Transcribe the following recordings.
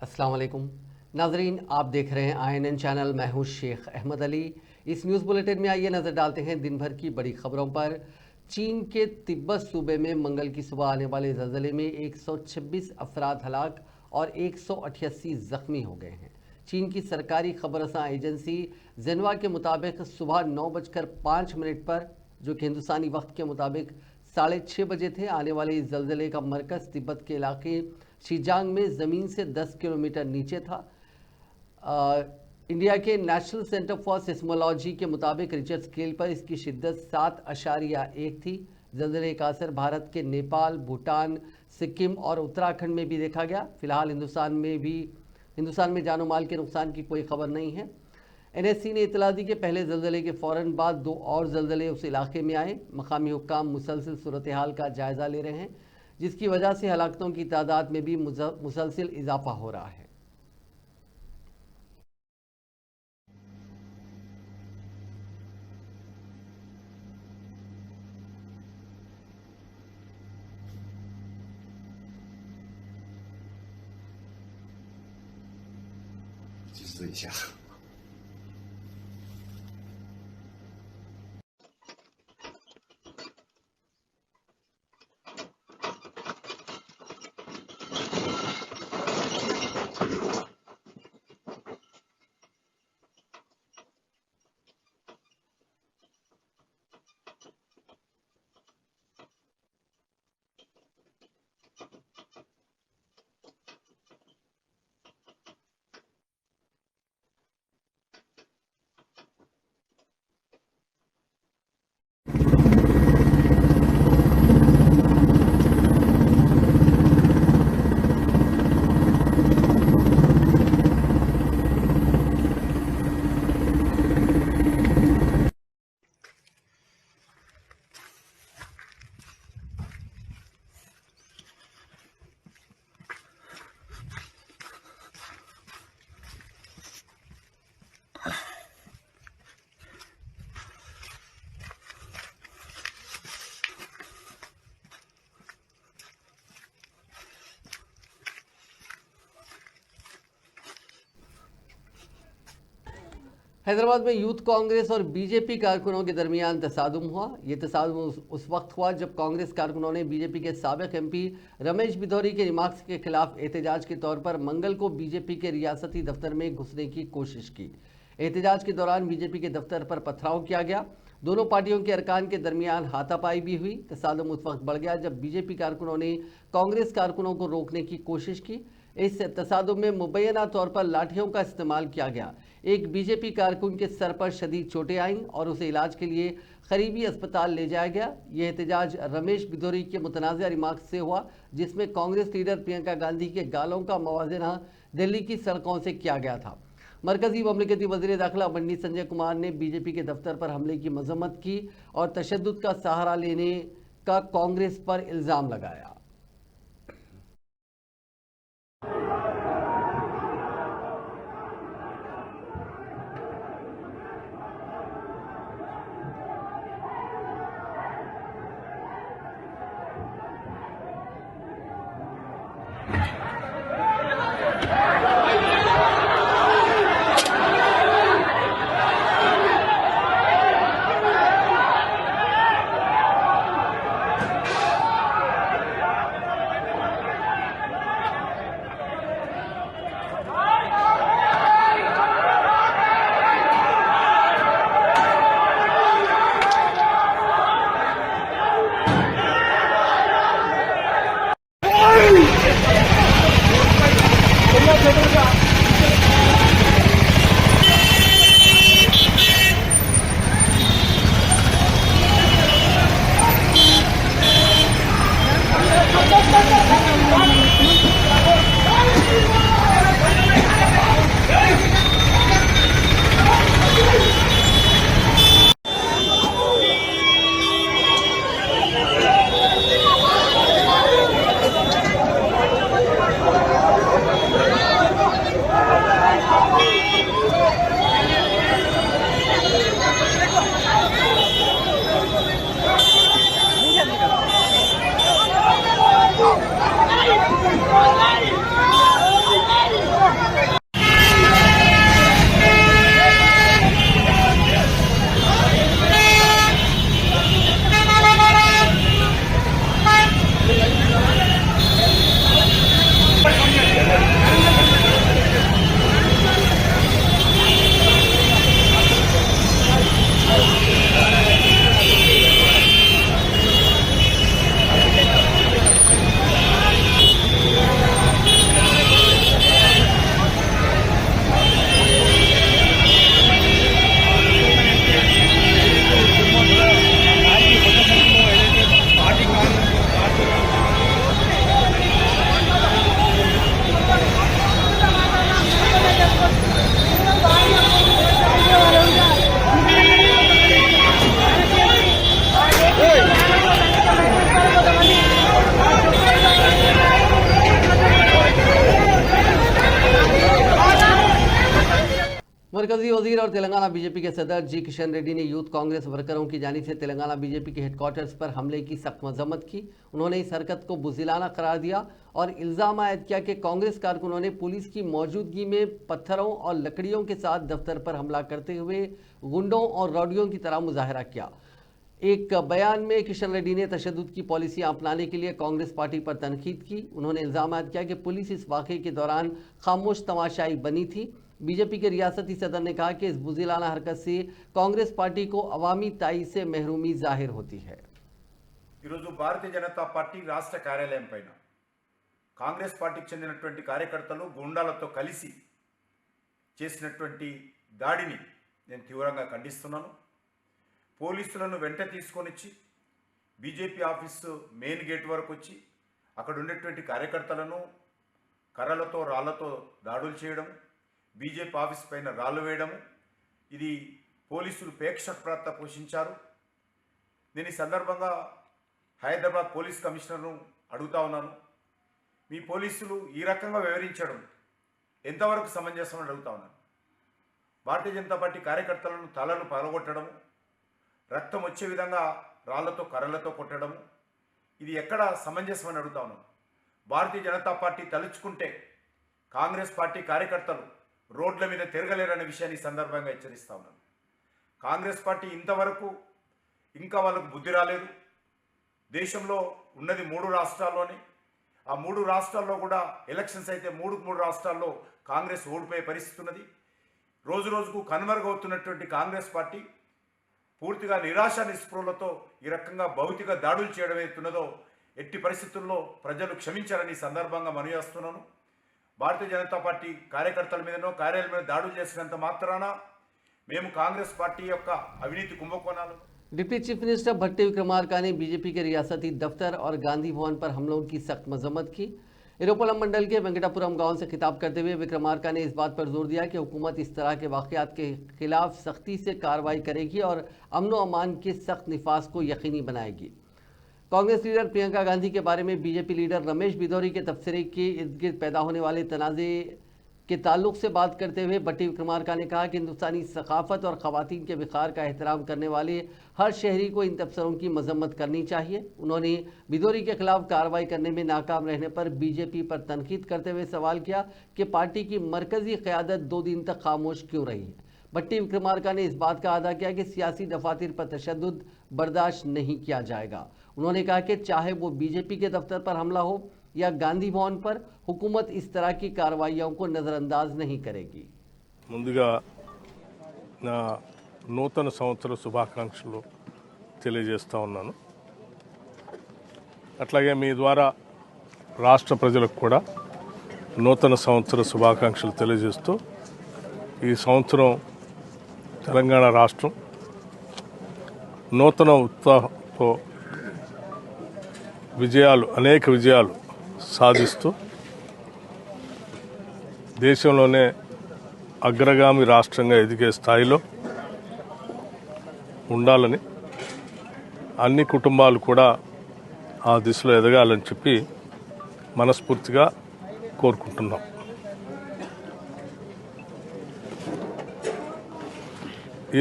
अस्सलाम वालेकुम नाजरीन, आप देख रहे हैं INN चैनल। मैं हूं शेख अहमद अली। इस न्यूज़ बुलेटिन में आइए नज़र डालते हैं दिन भर की बड़ी खबरों पर। चीन के तिब्बत सूबे में मंगल की सुबह आने वाले ज़लज़ले में 126 अफराद हलाक और 188 ज़ख्मी हो गए हैं। चीन की सरकारी खबरसां एजेंसी जिन्वा के मुताबिक सुबह 9:05 पर, जो कि हिंदुस्तानी वक्त के मुताबिक 6:30 बजे थे, आने वाले इस ज़लज़ले का मरकज़ तिब्बत के इलाके शीजांग में ज़मीन से 10 किलोमीटर नीचे था। इंडिया के नेशनल सेंटर फॉर सिस्मोलॉजी के मुताबिक रिचर स्केल पर इसकी शिद्दत 7.1 थी। ज़लज़ले का असर भारत के नेपाल, भूटान, सिक्किम और उत्तराखंड में भी देखा गया। फिलहाल हिंदुस्तान में जानो माल के नुकसान की कोई खबर नहीं है। NSC ने इतला दी कि पहले ज़लज़ले के फ़ौरन बाद 2 और ज़लज़ले उस इलाके में आए। मकामी हुक्काम मुसलसिल सूरत हाल का जायज़ा ले रहे हैं, जिसकी वजह से हलाकतों की तादाद में भी मुसलसिल इजाफा हो रहा है।计时一下。हैदराबाद में यूथ कांग्रेस और बीजेपी कारकुनों के दरमियान तसादुम हुआ। ये तसादुम उस वक्त हुआ जब कांग्रेस कारकुनों ने बीजेपी के साबिक MP रमेश बिधौरी के रिमार्क्स के खिलाफ एहतजाज के तौर पर मंगल को बीजेपी के रियासती दफ्तर में घुसने की कोशिश की। एहतजाज के दौरान बीजेपी के दफ्तर पर पथराव किया गया। दोनों पार्टियों के अरकान के दरमियान हाथापाई भी हुई। तसादुम उस वक्त बढ़ गया जब बीजेपी कारकुनों ने कांग्रेस कारकुनों को रोकने की कोशिश की। इस तसादुम में मुबैना तौर पर लाठियों का इस्तेमाल किया गया। एक बीजेपी कारकुन के सर पर शदीद चोटें आईं और उसे इलाज के लिए करीबी अस्पताल ले जाया गया। यह एहतजाज रमेश बिधौरी के मुतनाज़ा रिमार्क्स से हुआ, जिसमें कांग्रेस लीडर प्रियंका गांधी के गालों का मवाजना दिल्ली की सड़कों से किया गया था। मरकजी ममलिकती वज़ीर दाखिला बंडी संजय कुमार ने बीजेपी के दफ्तर पर हमले की मजम्मत की और तशद्दुद का सहारा लेने का कांग्रेस पर इल्ज़ाम लगाया। मरकजी वजीर और तेलंगाना बीजेपी के सदर जी किशन रेड्डी ने यूथ कांग्रेस वर्करों की जानिब से तेलंगाना बीजेपी के हेडक्वार्टर्स पर हमले की सख्त मजम्मत की। उन्होंने इस हरकत को बुज़दिलाना करार दिया और इल्ज़ाम आयद किया कि कांग्रेस कारकुनों ने पुलिस की मौजूदगी में पत्थरों और लकड़ियों के साथ दफ्तर पर हमला करते हुए गुंडों और रौडियों की तरह मुजाहरा किया। एक बयान में किशन रेड्डी ने तशद्दुद की पॉलिसियां अपनाने के लिए कांग्रेस पार्टी पर तनकीद की। उन्होंने इल्ज़ाम किया कि पुलिस इस वाक़े के दौरान खामोश तमाशाई बनी थी। बीजेपी के रियासती सदर ने कहा कि इस बुज़दिलाना हरकत से कांग्रेस पार्टी को अवामी ताई से महरूमी जाहिर होती है। भारतीय जनता पार्टी राष्ट्र कार्यालय पैन कांग्रेस पार्टी చెందినటువంటి కార్యకర్తలు గుండాలతో కలిసి చేసినటువంటి దాడిని నేను తీవ్రంగా ఖండిస్తున్నాను। పోలీసులను వెంట తీసుకొనిచ్చి బీజేపీ ఆఫీసు మెయిన్ గేట్ వరకు వచ్చి అక్కడ ఉండేటువంటి కార్యకర్తలను కర్రలతో రాళ్లతో దాడులు చేయడం, బీజేపీ ఆఫీస్ పైన రాళ్ళు వేయడం, ఇది పోలీసులు ప్రేక్షక పాత్ర పోషించారు। నేను ఈ సందర్భంగా హైదరాబాద్ పోలీస్ కమిషనర్ను అడుగుతా ఉన్నాను, మీ పోలీసులు ఈ రకంగా వివరించడం ఎంతవరకు సమంజసం అని అడుగుతా ఉన్నాను। భారతీయ జనతా పార్టీ కార్యకర్తలను తలలు పగలగొట్టడం, రక్తం వచ్చే విధంగా రాళ్లతో కర్రలతో కొట్టడం, ఇది ఎక్కడ సమంజసం అని అడుగుతా ఉన్నాను। భారతీయ జనతా పార్టీ తలుచుకుంటే కాంగ్రెస్ పార్టీ కార్యకర్తలు రోడ్ల మీద తిరగలేరనే విషయాన్ని ఈ సందర్భంగా హెచ్చరిస్తా ఉన్నాను। కాంగ్రెస్ పార్టీ ఇంతవరకు ఇంకా వాళ్ళకు బుద్ధి రాలేదు। దేశంలో ఉన్నది 3 రాష్ట్రాల్లోనే, ఆ 3 రాష్ట్రాల్లో కూడా ఎలక్షన్స్ అయితే 3 రాష్ట్రాల్లో కాంగ్రెస్ ఓడిపోయే పరిస్థితి ఉన్నది। రోజు రోజుకు కనుమరుగవుతున్నటువంటి కాంగ్రెస్ పార్టీ పూర్తిగా నిరాశ నిస్పృహలతో ఈ రకంగా భౌతిక దాడులు చేయడం ఏతున్నదో ఎట్టి పరిస్థితుల్లో ప్రజలు క్షమించారని ఈ సందర్భంగా మనవి చేస్తున్నాను। భారతీయ జనతా పార్టీ కార్యకర్తల మీదనో కార్యాలయం మీద దాడులు చేసినంత మాత్రాన మేము కాంగ్రెస్ పార్టీ యొక్క అవినీతి కుంభకోణాలు। डिप्टी चीफ मिनिस्टर भट्टी विक्रमार्का ने बीजेपी के रियासती दफ्तर और गांधी भवन पर हमलों की सख्त मजम्मत की। इरोपलम मंडल के वेंकटापुरम गांव से खिताब करते हुए विक्रमार्का ने इस बात पर जोर दिया कि हुकूमत इस तरह के वाक़यात के खिलाफ सख्ती से कार्रवाई करेगी और अमन व अमान के सख्त निफाज को यकीनी बनाएगी। कांग्रेस लीडर प्रियंका गांधी के बारे में बीजेपी लीडर रमेश बिधौरी के तबसरे के इर्द गिर्द पैदा होने वाले तनाज़े के ताल्लुक से बात करते हुए भट्टी विक्रमार्का ने कहा कि हिंदुस्तानी सकाफत और ख़वातीन के विकार का एहतराम करने वाले हर शहरी को इन तबसरों की मजम्मत करनी चाहिए। उन्होंने बिधौरी के खिलाफ कार्रवाई करने में नाकाम रहने पर बीजेपी पर तनकीद करते हुए सवाल किया कि पार्टी की मरकजी क़यादत 2 दिन तक खामोश क्यों रही है। भट्टी विक्रमार्का ने इस बात का अदा किया कि सियासी दफातर पर तशद्दुद बर्दाश्त नहीं किया जाएगा। उन्होंने कहा कि चाहे वो बीजेपी के दफ्तर पर हमला हो या गांधी भवन पर, हुकूमत इस तरह की कार्रवाइयों को नज़रअंदाज नहीं करेगी। ముందుగా నా నూతన సంవత్సర శుభాకాంక్షలు తెలియజేస్తా ఉన్నాను। అట్లాగే మీ ద్వారా రాష్ట్ర ప్రజలకు కూడా నూతన సంవత్సర శుభాకాంక్షలు తెలియజేస్తూ ఈ సంవత్సరం తెలంగాణ రాష్ట్రం నూతన ఉత్సాహంతో అనేక విజయాలు సాధిస్తూ దేశంలోనే అగ్రగామి రాష్ట్రంగా ఎదిగే స్థాయిలో ఉండాలని, అన్ని కుటుంబాలు కూడా ఆ దిశలో ఎదగాలని చెప్పి మనస్ఫూర్తిగా కోరుకుంటున్నాం।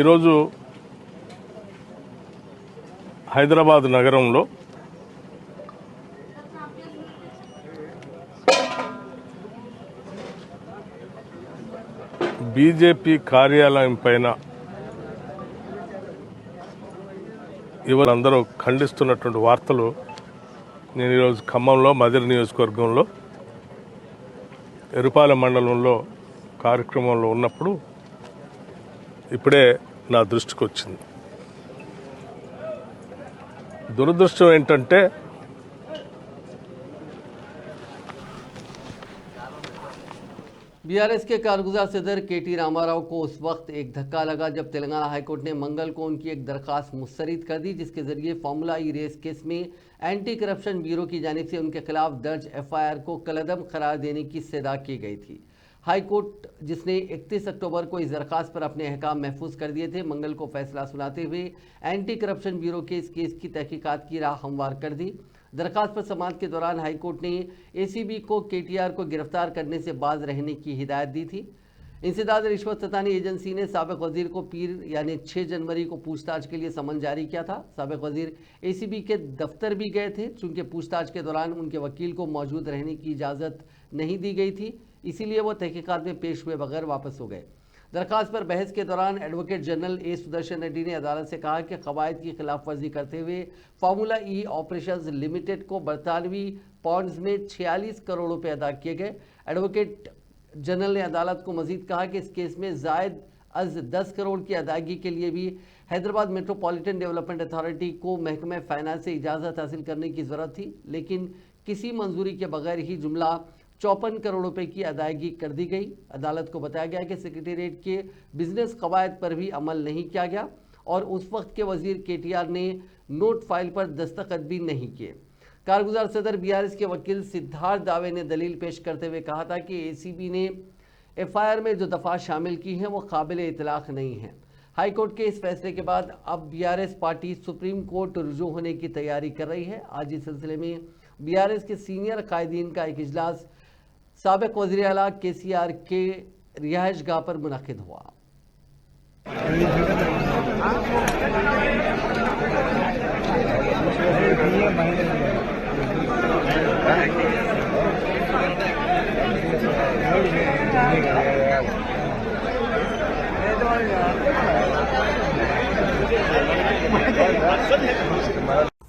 ఈరోజు హైదరాబాద్ నగరంలో బీజేపీ కార్యాలయం పైన ఇవాళందరూ ఖండిస్తున్నటువంటి వార్తలు నేను ఈరోజు ఖమ్మంలో మదిర నియోజకవర్గంలో ఎరుపాలెం మండలంలో కార్యక్రమంలో ఉన్నప్పుడు ఇప్పుడే నా దృష్టికి వచ్చింది। దురదృష్టం ఏంటంటే बीआरएस के कारगुजार सदर केटी रामाराव को उस वक्त एक धक्का लगा जब तेलंगाना हाईकोर्ट ने मंगल को उनकी एक दरखास्त मुस्तरद कर दी, जिसके जरिए फार्मूला ई रेस केस में एंटी करप्शन ब्यूरो की जानिब से उनके खिलाफ दर्ज एफआईआर को कलअदम करार देने की सदा की गई थी। हाईकोर्ट जिसने 31 अक्टूबर को इस दरखास्त पर अपने अहकाम महफूज कर दिए थे, मंगल को फैसला सुनाते हुए एंटी करप्शन ब्यूरो के इस केस की तहकीकात की राह हमवार कर दी। दरखास्त पर समाअत के दौरान हाईकोर्ट ने एसीबी को केटीआर को गिरफ्तार करने से बाज रहने की हिदायत दी थी। इंसदाद रिश्वत सतानी एजेंसी ने साबिक वजीर को पीर यानी 6 जनवरी को पूछताछ के लिए समन जारी किया था। साबिक वजीर एसीबी के दफ्तर भी गए थे, चूंकि पूछताछ के दौरान उनके वकील को मौजूद रहने की इजाज़त नहीं दी गई थी, इसीलिए वो तहकीकात में पेश हुए बगैर वापस हो गए। दरखास्त पर बहस के दौरान advocate general A Sudarshan Reddy ने अदालत से कहा कि कवायद की खिलाफ वर्जी करते हुए फार्मूला ई ऑपरेशंस लिमिटेड को बरतानवी पॉन्ड्स में 46 करोड़ रुपए अदा किए गए। एडवोकेट जनरल ने अदालत को मजीद कहा कि इस केस में जायद अज 10 करोड़ की अदायगी के लिए भी हैदराबाद मेट्रोपॉलिटन डेवलपमेंट अथॉरिटी को महकमे फाइनेंस से इजाज़त हासिल करने की ज़रूरत थी, लेकिन किसी मंजूरी के बगैर ही जुमला 54 करोड़ रुपए की अदायगी कर दी गई। अदालत को बताया गया कि सेक्रेटेरिएट के बिजनेस कवायद पर भी अमल नहीं किया गया और उस वक्त के वजीर केटीआर ने नोट फाइल पर दस्तखत भी नहीं किए। कारगुजार सदर बीआरएस के वकील सिद्धार्थ दावे ने दलील पेश करते हुए कहा था कि एसीबी ने एफआईआर में जो दफा शामिल की हैं वो काबिल इतलाक नहीं है। हाईकोर्ट के इस फैसले के बाद अब बीआरएस पार्टी सुप्रीम कोर्ट रुजू होने की तैयारी कर रही है। आज इस सिलसिले में बीआरएस के सीनियर कायदीन का एक इजलास साबिक वज़ीर आला केसीआर के रिहाइश गाह पर मुनक़िद हुआ।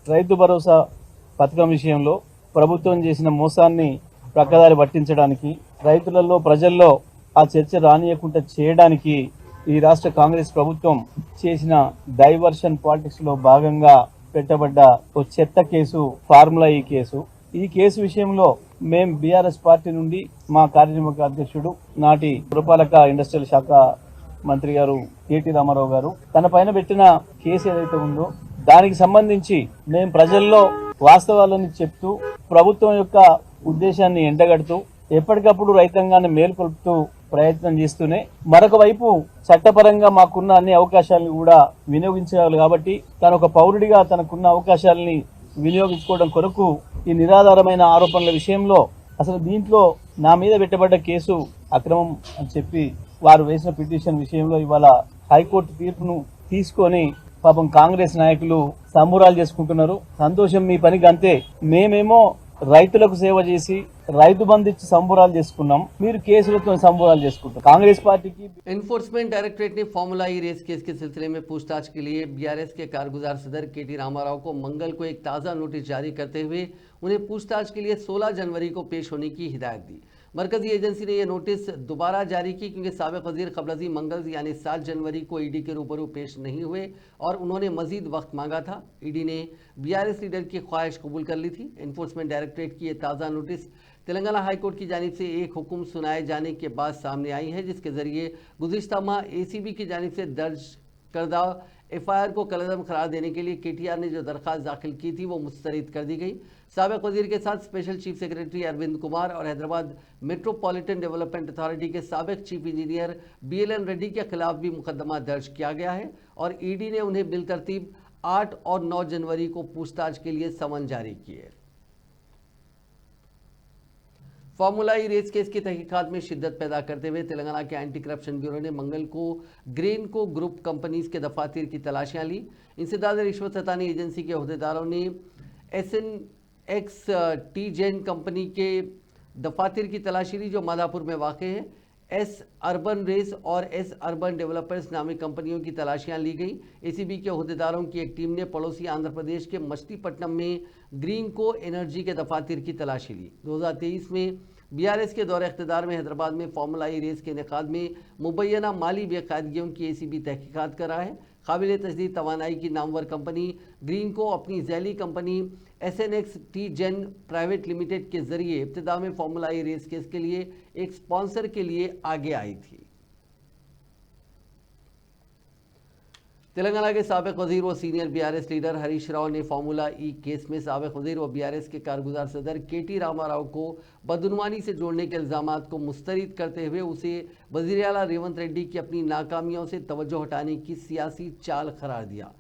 రైతు భరోసా పథకం విషయంలో ప్రభుత్వం చేసిన మోసాన్ని ప్రక్కదారి పట్టించడానికి, రైతులలో ప్రజల్లో ఆ చర్చ రానియకుండా చేయడానికి ఈ రాష్ట్ర కాంగ్రెస్ ప్రభుత్వం చేసిన డైవర్షన్ పాలిటిక్స్ లో భాగంగా పెట్టబడ్డ ఓ చెత్త కేసు ఫార్ములా ఈ కేసు. ఈ కేసు విషయంలో మేము బీఆర్ఎస్ పార్టీ నుండి మా కార్యనిర్వాహక అధ్యక్షుడు నాటి పురపాలక ఇండస్ట్రియల్ శాఖ మంత్రి గారు కేటీ రామారావు గారు తన పైన పెట్టిన కేసు ఏదైతే ఉందో దానికి సంబంధించి మేము ప్రజల్లో వాస్తవాలను చెప్తూ ప్రభుత్వం యొక్క ఉద్దేశాన్ని ఎండగడుతూ ఎప్పటికప్పుడు రైతాంగాన్ని మేల్కొల్పుతూ ప్రయత్నం చేస్తూనే మరొక వైపు చట్టపరంగా మాకున్న అన్ని అవకాశాలను కూడా వినియోగించాలి కాబట్టి తన ఒక పౌరుడిగా తనకున్న అవకాశాలని వినియోగించుకోవడం కొరకు ఈ నిరాధారమైన ఆరోపణల విషయంలో అసలు దీంట్లో నా మీద పెట్టబడ్డ కేసు అక్రమం అని చెప్పి వారు వేసిన పిటిషన్ విషయంలో ఇవాళ హైకోర్టు తీర్పును తీసుకొని పాపం కాంగ్రెస్ నాయకులు సంబురాలు చేసుకుంటున్నారు. సంతోషం మీ పనికి అంతే. మేమేమో రైతులకు సేవ చేసి రైతు బంధు ఇచ్చి సంబురాలు చేసుకున్నాం, మీరు కేసులతో సంబురాలు చేసుకుంటారు. కాంగ్రెस पार्टी की एनफोर्समेंट डायरेक्टरेट ने फार्मूला ई रेस केस के सिलसिले में पूछताछ के लिए बीआरएस के कारगुजार सदर केटी रामाराव को मंगल को एक ताज़ा नोटिस जारी करते हुए उन्हें पूछताछ के लिए 16 जनवरी को पेश होने की हिदायत दी। मरकजी एजेंसी ने यह नोटिस दोबारा जारी की क्योंकि साबिक वजीर कबलजी मंगल यानी 7 जनवरी को ईडी के रूबरू पेश नहीं हुए और उन्होंने मजीद वक्त मांगा था। ईडी ने बीआरएस लीडर की ख्वाहिश कबूल कर ली थी। एनफोर्समेंट डायरेक्टरेट की यह ताज़ा नोटिस तेलंगाना हाईकोर्ट की जानिब से एक हुक्म सुनाए जाने के बाद सामने आई है, जिसके जरिए गुज़िश्ता माह एसीबी की जानिब से दर्ज करदा एफआईआर को कलअदम करार देने के लिए केटीआर ने जो दरख्वास्त दाखिल की थी वो मुस्तरद कर दी गई। साबिक वजीर के साथ special chief secretary Arvind Kumar और हैदराबाद मेट्रोपॉलिटन डेवलपमेंट अथॉरिटी के साबिक चीफ इंजीनियर BLN रेड्डी के खिलाफ भी मुकदमा दर्ज किया गया है और ईडी ने उन्हें बिलतरतीब 8 और 9 जनवरी को पूछताछ के लिए समन जारी किए। फार्मूला ई रेस केस की तहकीकात में शिद्दत पैदा करते हुए तेलंगाना के एंटी करप्शन ब्यूरो ने मंगल को ग्रेनको ग्रुप कंपनीज के दफातर की तलाशियां ली। इंसदाद रिश्वत सतानी एजेंसी के अहदेदारों ने SNX टी-जेन कंपनी के दफातर की तलाशी ली जो माधापुर में वाक़ है। एस अर्बन रेस और एस अर्बन डेवलपर्स नामी कंपनियों की तलाशियां ली गई। एसीबी के अहदेदारों की एक टीम ने पड़ोसी आंध्र प्रदेश के मछलीपट्टनम में ग्रीनको एनर्जी के दफातर की तलाशी ली। 2023 में बीआरएस के दौरे इख्तिदार में हैदराबाद में फार्मूला ई रेस के इनेकाद में मुबैना माली बेकायदगियों की एसीबी तहकीकात कर रहा है। काबिल तजदीद तवानाई की नामवर कंपनी ग्रीनको अपनी जैली कंपनी SNX टी-जेन प्राइवेट लिमिटेड के जरिए इब्तिदा में फार्मूला ई रेस केस के लिए एक स्पॉन्सर के लिए आगे आई थी। तेलंगाना के साबिक वजीर व senior BRS leader Harish Rao ने फार्मूला ई केस में साबिक वजीर व बीआरएस के कारगुजार सदर केटी रामाराव को बदनुमानी से जोड़ने के इल्जामात को मुस्तरद करते हुए उसे वजीर आला रेवंत रेड्डी की अपनी नाकामियों से तवज्जो हटाने की सियासी चाल करार दिया।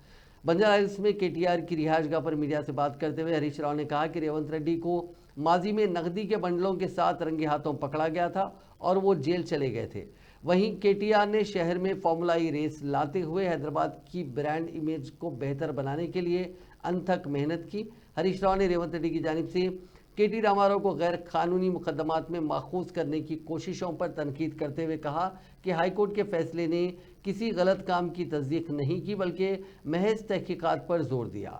बंजारा हिल्स में केटीआर की रिहाइशगाह पर मीडिया से बात करते हुए हरीश राव ने कहा कि रेवंत रेड्डी को माजी में नकदी के बंडलों के साथ रंगे हाथों पकड़ा गया था और वो जेल चले गए थे। वहीं केटीआर ने शहर में फॉर्मूला ई रेस लाते हुए हैदराबाद की ब्रांड इमेज को बेहतर बनाने के लिए अनथक मेहनत की। हरीश राव ने रेवंत रेड्डी की जानिब से केटी रामाराव को गैर कानूनी मुकदमात में माखूज करने की कोशिशों पर तनकीद करते हुए कहा कि हाईकोर्ट के फैसले ने किसी गलत काम की तस्दीक नहीं की बल्कि महज तहकीकात पर जोर दिया।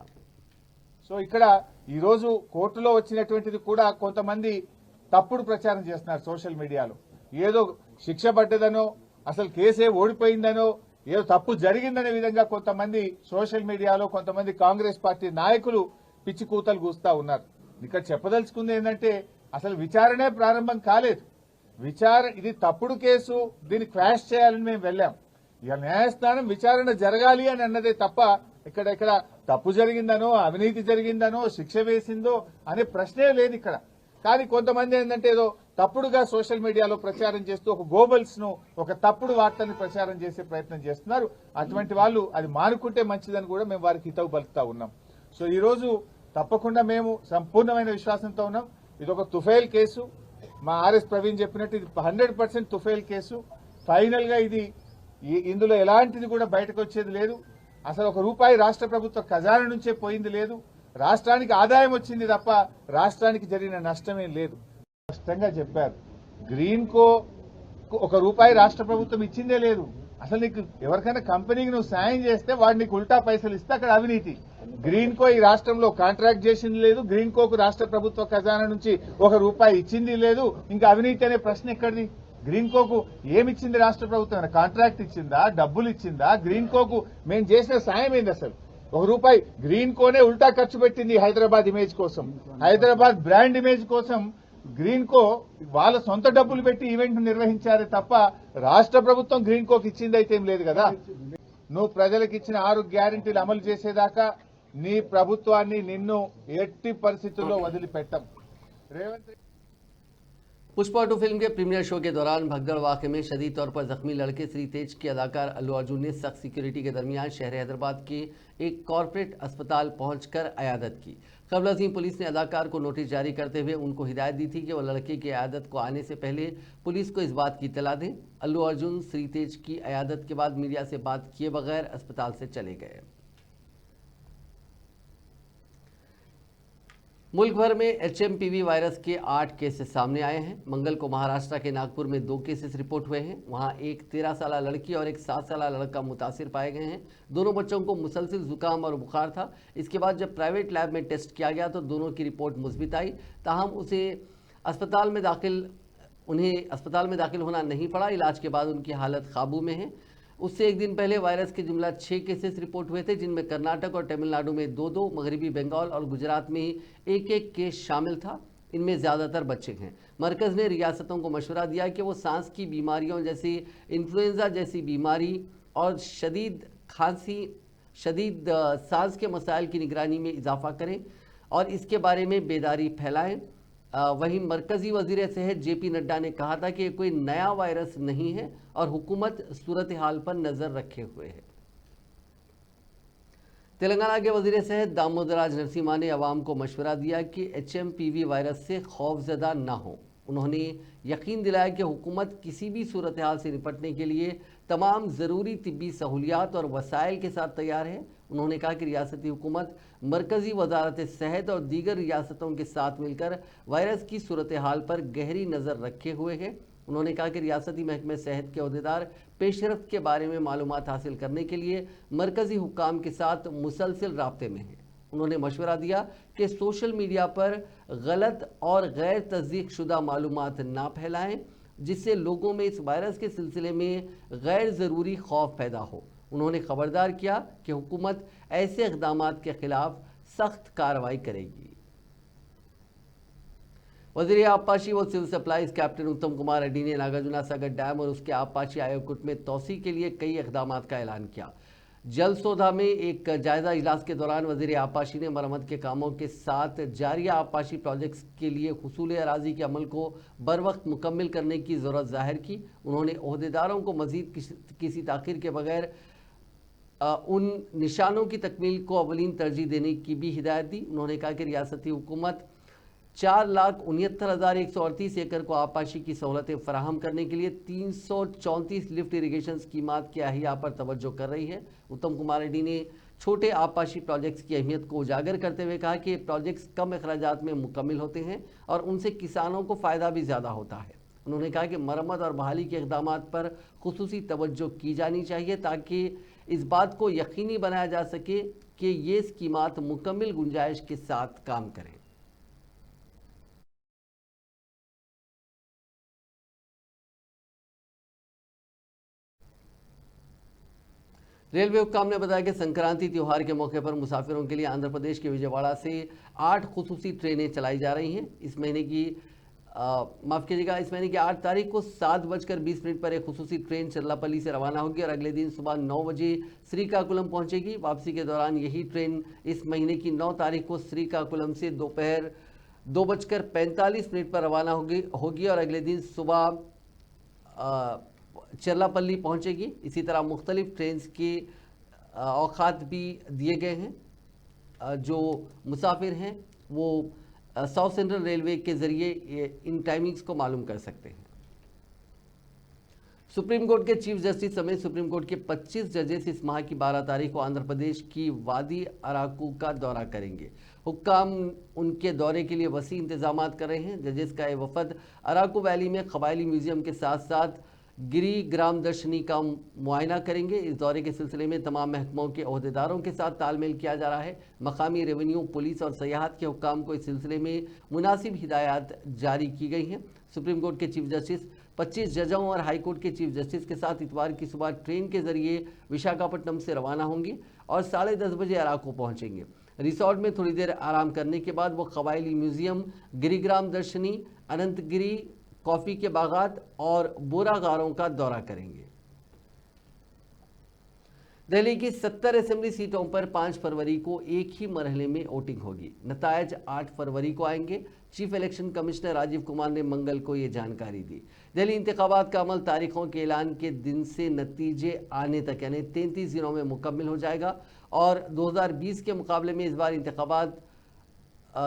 సో ఇక్కడ ఈ రోజు కోర్టులో వచ్చినటువంటిది కూడా కొంతమంది తప్పుడు ప్రచారం చేస్తున్నారు సోషల్ మీడియాలో. ఏదో శిక్ష పడ్డదనో అసలు కేసే ఓడిపోయిందనో ఏదో తప్పు జరిగిందనే విధంగా కొంతమంది సోషల్ మీడియాలో కొంతమంది కాంగ్రెస్ పార్టీ నాయకులు పిచ్చి కూతలు కూస్తా ఉన్నారు. ఇక్కడ చెప్పదలుచుకుంది ఏంటంటే అసలు విచారణే ప్రారంభం కాలేదు. ఇది తప్పుడు కేసు, దీన్ని క్వాష్ చేయాలని మేము వెళ్ళాం. ఇక న్యాయస్థానం విచారణ జరగాలి అని అన్నదే తప్ప ఇక్కడ తప్పు జరిగిందనో అవినీతి జరిగిందనో శిక్ష వేసిందో అనే ప్రశ్నే లేదు ఇక్కడ. కానీ కొంతమంది ఏంటంటే ఏదో తప్పుడుగా సోషల్ మీడియాలో ప్రచారం చేస్తూ ఒక గోబల్స్ ను ఒక తప్పుడు వార్తల్ని ప్రచారం చేసే ప్రయత్నం చేస్తున్నారు. అటువంటి వాళ్ళు అది మానుకుంటే మంచిదని కూడా మేము వారికి హితవు పలుకుతా ఉన్నాం. సో ఈ రోజు తప్పకుండా మేము సంపూర్ణమైన విశ్వాసంతో ఉన్నాం. ఇది ఒక తుఫైల్ కేసు. మా ఆర్ఎస్ ప్రవీణ్ చెప్పినట్టు ఇది 100% తుఫైల్ కేసు. ఫైనల్ గా ఇందులో ఎలాంటిది కూడా బయటకు వచ్చేది లేదు. అసలు ఒక రూపాయి రాష్ట్ర ప్రభుత్వ ఖజానా నుంచే పోయింది లేదు. రాష్ట్రానికి ఆదాయం వచ్చింది తప్ప రాష్ట్రానికి జరిగిన నష్టమేం లేదు. స్పష్టంగా చెప్పారు. గ్రీన్ కో ఒక రూపాయి రాష్ట్ర ప్రభుత్వం ఇచ్చిందే లేదు. అసలు నీకు ఎవరికైనా కంపెనీకి నువ్వు సాయం చేస్తే వాడు నీకు ఉల్టా పైసలు ఇస్తే అక్కడ అవినీతి. గ్రీన్ కో ఈ రాష్ట్రంలో కాంట్రాక్ట్ చేసింది లేదు. గ్రీన్ కోకు రాష్ట్ర ప్రభుత్వ ఖజానా నుంచి ఒక రూపాయి ఇచ్చింది లేదు. ఇంకా అవినీతి అనే ప్రశ్న ఎక్కడిది? గ్రీన్ కోకు ఏమిచ్చింది రాష్ట్ర ప్రభుత్వం? కాంట్రాక్ట్ ఇచ్చిందా? డబ్బులు ఇచ్చిందా? గ్రీన్ కోకు మేము చేసిన సాయం ఏంది? అసలు ఒక రూపాయి గ్రీన్ కోనే ఉల్టా ఖర్చు పెట్టింది హైదరాబాద్ ఇమేజ్ కోసం, హైదరాబాద్ బ్రాండ్ ఇమేజ్ కోసం. గ్రీన్ కో వాళ్ళ సొంత డబ్బులు పెట్టి ఈవెంట్ నిర్వహించారే తప్ప రాష్ట్ర ప్రభుత్వం గ్రీన్ కోకి ఇచ్చింది అయితే ఏం లేదు కదా. నువ్వు ప్రజలకు ఇచ్చిన 6 గ్యారెంటీలు అమలు చేసేదాకా నీ ప్రభుత్వాన్ని నిన్ను ఎట్టి పరిస్థితుల్లో వదిలిపెట్టం. రేవంత్ पुष्पा 2 फिल्म के प्रीमियर शो के दौरान भगदड़ वाकये में शदीद तौर पर जख्मी लड़के श्री तेज के अदाकार अल्लू अर्जुन ने सख्त सिक्योरिटी के दरमियान शहर हैदराबाद के एक कॉरपोरेट अस्पताल पहुंचकर अयादत की। कबल अज़ीम पुलिस ने अदाकार को नोटिस जारी करते हुए उनको हिदायत दी थी कि वह लड़के की अयादत को आने से पहले पुलिस को इस बात की इत्तला दें। अल्लू अर्जुन श्री तेज की अयादत के बाद मीडिया से बात किए बगैर अस्पताल से चले गए। मुल्क भर में HMPV वायरस के 8 केसेस सामने आए हैं। मंगल को महाराष्ट्र के नागपुर में 2 केसेस रिपोर्ट हुए हैं। वहां एक 13 साल लड़की और एक 7 साल लड़का मुतासिर पाए गए हैं। दोनों बच्चों को मुसलसल जुकाम और बुखार था। इसके बाद जब प्राइवेट लैब में टेस्ट किया गया तो दोनों की रिपोर्ट मुस्बित आई। ताहम उन्हें अस्पताल में दाखिल होना नहीं पड़ा। इलाज के बाद उनकी हालत काबू में है। उससे एक दिन पहले वायरस के जुमला 6 केसेस रिपोर्ट हुए थे, जिनमें कर्नाटक और तमिलनाडु में 2-2, मगरबी बंगाल और गुजरात में ही 1-1 केस शामिल था। इनमें ज़्यादातर बच्चे हैं। मरकज़ ने रियासतों को मशवरा दिया कि वो सांस की बीमारियों जैसी इन्फ्लुएंजा जैसी बीमारी और शदीद खांसी, शदीद सांस के मसाइल की निगरानी में इजाफा करें और इसके बारे में बेदारी फैलाएं। वहीं मरकजी वजीर सेहत JP नड्डा ने कहा था कि कोई नया वायरस नहीं है और हुकूमत सूरत हाल पर नजर रखे हुए है। तेलंगाना के वजीर सेहत दामोदराज नरसिम्हा ने अवाम को मशवरा दिया कि HMPV वायरस से खौफजदा न हो। उन्होंने यकीन दिलाया कि हुकूमत किसी भी सूरत हाल से निपटने के लिए तमाम ज़रूरी तिब्बी सहूलियात और वसाइल के साथ तैयार है। उन्होंने कहा कि रियासती हुकूमत मरकज़ी वजारत सेहत और दीगर रियासतों के साथ मिलकर वायरस की सूरत हाल पर गहरी नज़र रखे हुए है। उन्होंने कहा कि रियासती महकमे सेहत के अहदेदार पेशरफ्त के बारे में मालूमात हासिल करने के लिए मरकज़ी हुक्काम के साथ मुसलसल राब्ते में हैं। उन्होंने मशवरा दिया कि सोशल मीडिया पर गलत और गैर तस्दीक शुदा मालूमात ना फैलाएं, जिससे लोगों में इस वायरस के सिलसिले में गैर ज़रूरी खौफ पैदा हो। उन्होंने खबरदार किया कि हुकूमत ऐसे इक़दामात के खिलाफ सख्त कार्रवाई करेगी। वज़ीर आबपाशी व सिविल सप्लाईज कैप्टन उत्तम कुमार रेड्डी ने नागार्जुना सागर डैम और उसके आबपाशी आयोकुट में तोसी के लिए कई इक़दामात का ऐलान किया। जल सोधा में एक जायजा इजलास के दौरान वज़ीर आबपाशी ने मरम्मत के कामों के साथ जारिया आबपाशी प्रोजेक्ट्स के लिए हुसूल अराजी के अमल को बर वक्त मुकम्मल करने की ज़रूरत ज़ाहिर की। उन्होंने ओहदेदारों को मज़ीद किसी ताख़ीर के बगैर उन निशानों की तकमील को अवलीन तरजीह देने की भी हिदायत दी। उन्होंने कहा कि रियासती हुकूमत 4,69,138 एकड़ को आपाशी की सहूलतें फराहम करने के लिए 334 लिफ्ट इरिगेशन स्कीमात की अहिया पर तवज्जो कर रही है। उत्तम कुमार रेड्डी ने छोटे आपाशी प्रोजेक्ट्स की अहमियत को उजागर करते हुए कहा कि ये प्रोजेक्ट्स कम अखराजात में मुकम्मल होते हैं और उनसे किसानों को फ़ायदा भी ज़्यादा होता है। उन्होंने कहा कि मरम्मत और बहाली के इक़दामात पर खुसूसी तवज्जो की जानी चाहिए ताकि इस बात को यकीनी बनाया जा सके कि ये स्कीमात मुकम्मल गुंजाइश के साथ काम करें। रेलवे हुक्काम ने बताया कि संक्रांति त्यौहार के मौके पर मुसाफिरों के लिए आंध्र प्रदेश के विजयवाड़ा से 8 खुसूसी ट्रेनें चलाई जा रही हैं। इस महीने की 8 तारीख को 7:20 पर एक खुसूसी ट्रेन चर्लापल्ली से रवाना होगी और अगले दिन सुबह 9 बजे श्रीकाकुलम पहुंचेगी। वापसी के दौरान यही ट्रेन इस महीने की 9 तारीख को श्रीकाकुलम से दोपहर 2:45 पर रवाना होगी और अगले दिन सुबह चर्लापल्ली पहुंचेगी। इसी तरह मुख्तलिफ ट्रेन के औकात भी दिए गए हैं। जो मुसाफिर हैं वो साउथ सेंट्रल रेलवे के ज़रिए इन टाइमिंग्स को मालूम कर सकते हैं। सुप्रीम कोर्ट के चीफ जस्टिस समेत सुप्रीम कोर्ट के 25 जजेस इस माह की 12 तारीख को आंध्र प्रदेश की वादी अराकू का दौरा करेंगे। हुक्काम उनके दौरे के लिए वसी इंतजाम कर रहे हैं। जजेस का ये वफद अराकू वैली में कबायली म्यूजियम के साथ साथ गिरी ग्राम दर्शनी का मुआयना करेंगे। इस दौरे के सिलसिले में तमाम महकमों के ओहदेदारों के साथ तालमेल किया जा रहा है। मकामी रेवेन्यू, पुलिस और सयाहत के हुक्काम को इस सिलसिले में मुनासिब हिदायत जारी की गई हैं। सुप्रीम कोर्ट के चीफ जस्टिस 25 जजों और हाई कोर्ट के चीफ जस्टिस के साथ इतवार की सुबह ट्रेन के जरिए विशाखापट्टनम से रवाना होंगी और 10:30 बजे अराकू पहुंचेंगे। रिसोर्ट में थोड़ी देर आराम करने के बाद वो कबायली म्यूजियम, गिरिग्राम दर्शनी, अनंतगिरी कॉफ़ी के बागात और बोरा गारों का दौरा करेंगे। दिल्ली की 70 असेंबली सीटों पर 5 फरवरी को एक ही मरहले में वोटिंग होगी। नतायज 8 फरवरी को आएंगे। Chief election commissioner Rajiv Kumar ने मंगल को ये जानकारी दी। दिल्ली इंतखाबात का अमल तारीखों के ऐलान के दिन से नतीजे आने तक यानी 33 दिनों में मुकम्मल हो जाएगा और 2020 के मुकाबले में इस बार इंतखाबात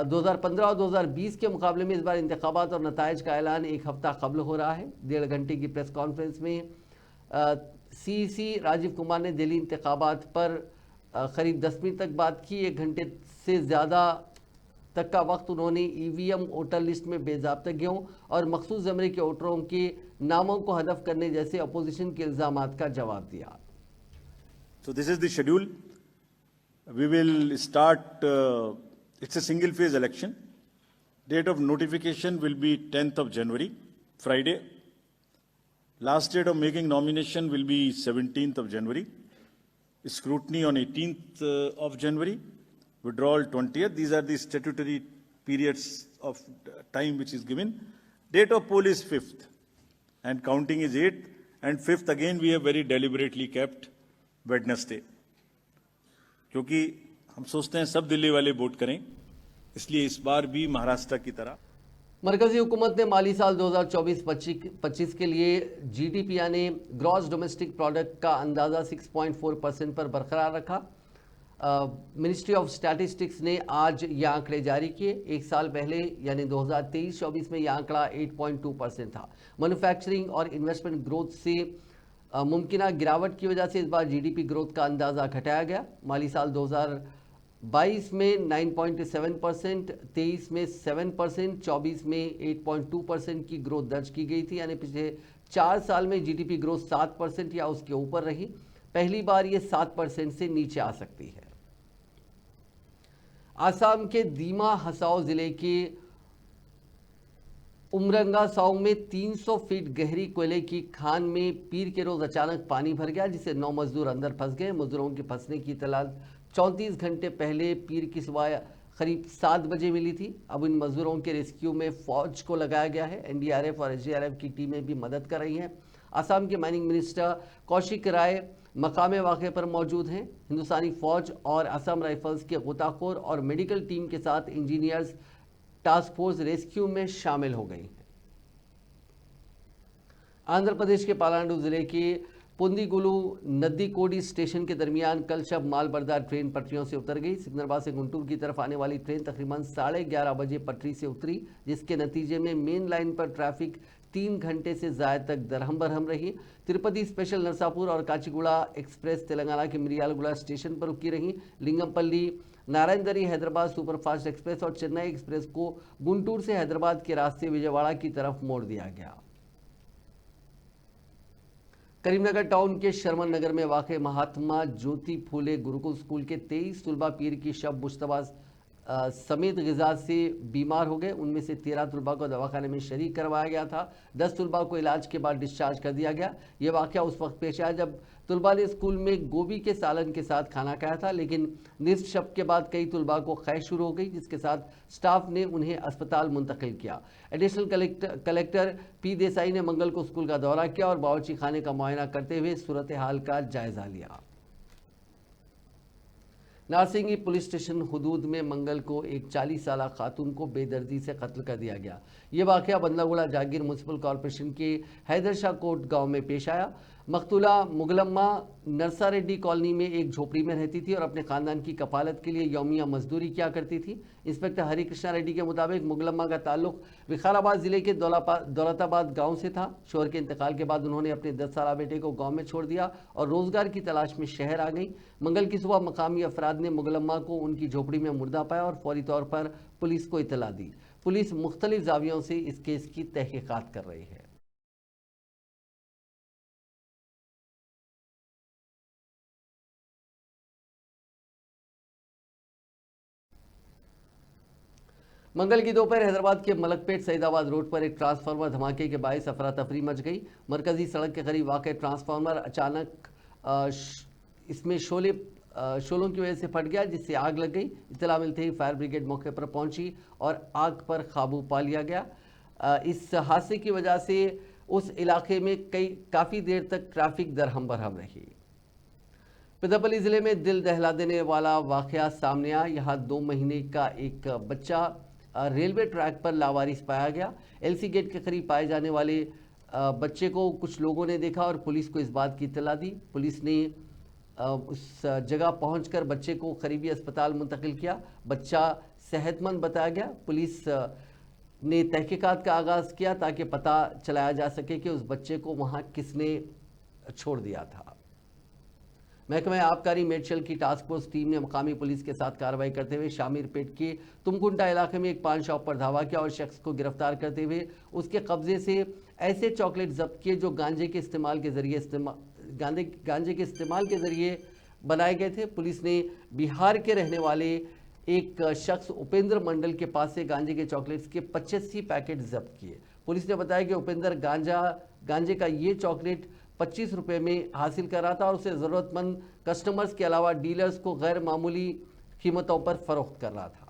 2015 और 2020 के मुकाबले में इस बार इंतखाबात और नताइज का ऐलान एक हफ्ता कबल हो रहा है। 1.5 घंटे की प्रेस कॉन्फ्रेंस में सीईसी राजीव कुमार ने दिल्ली इंतखाबात पर करीब 10 मिनट तक बात की। 1 घंटे से ज़्यादा तक का वक्त उन्होंने ईवीएम वोटर लिस्ट में बेज़ाब्तगियों और मखसूस ज़मरे के वोटरों के नामों को हदफ करने जैसे अपोजिशन के इल्ज़ामात का जवाब दिया। So this is the schedule. We will start, it's a single phase election. Date of notification will be 10th of January, Friday. Last date of making nomination will be 17th of January. Scrutiny on 18th of January. Withdrawal 20th. These are the statutory periods of time which is given. Date of poll is 5th and counting is 8th, and 5th again we have very deliberately kept Wednesday. क्योंकि हम सोचते हैं सब दिल्ली वाले vote करें, इसलिए इस बार भी महाराष्ट्र की तरह मरकजी हुकूमत ने माली साल 2024-25 के लिए जीडीपी यानी ग्रॉस डोमेस्टिक प्रोडक्ट का अंदाज़ा 6.4% पर बरकरार रखा। मिनिस्ट्री ऑफ स्टैटिस्टिक्स ने आज ये आंकड़े जारी किए। एक साल पहले यानी 2023-24 में यह आंकड़ा 8.2% था। मैन्युफैक्चरिंग और इन्वेस्टमेंट ग्रोथ से मुमकिन गिरावट की वजह से इस बार जीडीपी ग्रोथ का अंदाज़ा घटाया गया। माली साल 2022 में 9.7%, 23 में 7%, 24 में 8.2% की ग्रोथ दर्ज की गई थी। यानी पिछले 4 साल में जीडीपी ग्रोथ 7% या उसके ऊपर रही। पहली बार ये 7% से नीचे आ सकती है। आसाम के दीमा हसाओ जिले के उमरंगा साओ में 300 फीट गहरी कोयले की खान में पीर के रोज अचानक पानी भर गया, जिससे 9 मजदूर अंदर फंस गए। मजदूरों के फंसने की इत्तला 34 घंटे पहले पीर की सुबह करीब 7 बजे मिली थी। अब इन मजदूरों के रेस्क्यू में फौज को लगाया गया है। एनडीआरएफ और एसडीआरएफ की टीमें भी मदद कर रही हैं। आसाम के माइनिंग मिनिस्टर कौशिक राय मकाम वाक़े पर मौजूद हैं। हिंदुस्तानी फौज और असम राइफल्स के गोताखोर और मेडिकल टीम के साथ इंजीनियर्स टास्क फोर्स रेस्क्यू में शामिल हो गई हैं। आंध्र प्रदेश के पालांडु जिले के पुंदीगुलू नद्दीकोडी स्टेशन के दरमियान कल शब मालबरदार ट्रेन पटरियों से उतर गई। सिकंदराबाद से गुंटूर की तरफ आने वाली ट्रेन तकरीबन 11:30 बजे पटरी से उतरी, जिसके नतीजे में मेन लाइन पर ट्रैफिक 3 घंटे से ज्यादा तक दरहम बरहम रही। तिरुपति स्पेशल नरसापुर और काचीगुड़ा एक्सप्रेस तेलंगाना के मिरियालगुड़ा स्टेशन पर रुकी रही। लिंगमपल्ली नारायणदरी हैदराबाद सुपरफास्ट एक्सप्रेस और चेन्नई एक्सप्रेस को गुंटूर से हैदराबाद के रास्ते विजयवाड़ा की तरफ मोड़ दिया गया। करीमनगर टाउन के शर्मन नगर में वाक़ महात्मा ज्योति फूले गुरुकुल स्कूल के 23 तुलबा पीर की शब मुश्तबा समेत ग़िज़ा से बीमार हो गए। उनमें से 13 तुलबा को दवाखाने में शरीक करवाया गया था। 10 तुलबा को इलाज के बाद डिस्चार्ज कर दिया गया। ये वाक़या उस वक्त पेश आया जब तुलबा ने स्कूल में गोभी के सालन के साथ खाना खाया था, लेकिन निस्फ शब के बाद कई तुलबा को खैश शुरू हो गई, जिसके साथ स्टाफ ने उन्हें अस्पताल मुंतकिल किया। एडिशनल कलेक्टर पी देसाई ने मंगल को स्कूल का दौरा किया और बावर्ची खाने का मुआयना करते हुए सूरत हाल का जायजा लिया। नारसिंगी पुलिस स्टेशन हुदूद में मंगल को एक 40 साला खातून को बेदर्दी से कत्ल कर दिया गया। ये वाक़या बंदलागुड़ा जागीर म्यूनसिपल कॉरपोरेशन के हैदरशाह कोट गांव में पेश आया। मकतूला मुगलम्मा नरसा रेड्डी कॉलोनी में एक झोपड़ी में रहती थी और अपने खानदान की कफालत के लिए यौमिया मजदूरी किया करती थी। इंस्पेक्टर हरि कृष्णा रेड्डी के मुताबिक मुगलम्मा का ताल्लुक विकाराबाद जिले के दौलताबाद गांव से था। शोहर के इंतकाल के बाद उन्होंने अपने 10 साला बेटे को गांव में छोड़ दिया और रोजगार की तलाश में शहर आ गई। मंगल की सुबह मकामी अफराद ने मुगलम्मा को उनकी झोपड़ी में मुर्दा पाया और फौरी तौर पर पुलिस को इतला दी। पुलिस मुख्तलिफ जावियों से इस केस की तहकीकात कर रही है। मंगल की दोपहर हैदराबाद के मलकपेट सईदाबाद रोड पर एक ट्रांसफार्मर धमाके के बायस अफरा तफरी मच गई। मरकजी सड़क के करीब वाक़ ट्रांसफार्मर अचानक इसमें शोलों की वजह से फट गया, जिससे आग लग गई। इत्तला मिलते ही फायर ब्रिगेड मौके पर पहुंची और आग पर काबू पा लिया गया। इस हादसे की वजह से उस इलाके में काफ़ी देर तक ट्रैफिक दरहम बरहम रही। पेद्दापल्ली जिले में दिल दहला देने वाला वाक़या सामने आया। यहाँ 2 महीने का एक बच्चा रेलवे ट्रैक पर लावारिस पाया गया। एलसी गेट के करीब पाए जाने वाले बच्चे को कुछ लोगों ने देखा और पुलिस को इस बात की इत्तला दी। पुलिस ने उस जगह पहुंचकर बच्चे को करीबी अस्पताल मुंतकिल किया। बच्चा सेहतमंद बताया गया। पुलिस ने तहकीकात का आगाज़ किया ताकि पता चलाया जा सके कि उस बच्चे को वहां किसने छोड़ दिया था। महकमा आबकारी मेडशल की टास्क फोर्स टीम ने मकामी पुलिस के साथ कार्रवाई करते हुए शामीरपेट के तुमकुंटा इलाके में एक पान शॉप पर धावा किया और शख्स को गिरफ्तार करते हुए उसके कब्जे से ऐसे चॉकलेट जब्त किए जो गांजे के इस्तेमाल के जरिए बनाए गए थे। पुलिस ने बिहार के रहने वाले एक शख्स उपेंद्र मंडल के पास से गांजे के चॉकलेट्स के 85 पैकेट जब्त किए। पुलिस ने बताया कि उपेंद्र गांजे का ये चॉकलेट 25 रुपये में हासिल कर रहा था और उसे ज़रूरतमंद कस्टमर्स के अलावा डीलर्स को गैर मामूली कीमतों पर फरोख्त कर रहा था।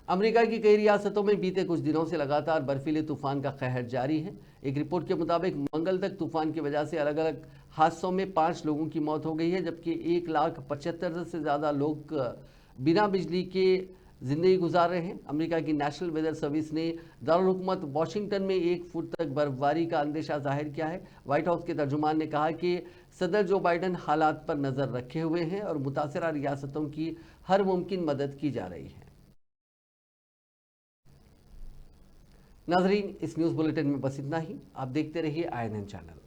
अमेरिका की कई रियासतों में बीते कुछ दिनों से लगातार बर्फीले तूफान का कहर जारी है। एक रिपोर्ट के मुताबिक मंगल तक तूफान की वजह से अलग अलग हादसों में 5 लोगों की मौत हो गई है, जबकि 1,75,000 से ज़्यादा लोग बिना बिजली के जिंदगी गुजार रहे हैं। अमेरिका की नेशनल वेदर सर्विस ने दारुल हुकूमत वाशिंगटन में 1 फुट तक बर्फबारी का अंदेशा जाहिर किया है। व्हाइट हाउस के तर्जुमान ने कहा कि सदर जो बाइडन हालात पर नज़र रखे हुए हैं और मुतासरा रियासतों की हर मुमकिन मदद की जा रही है। नाजरीन, इस न्यूज़ बुलेटिन में बस इतना ही। आप देखते रहिए INN चैनल।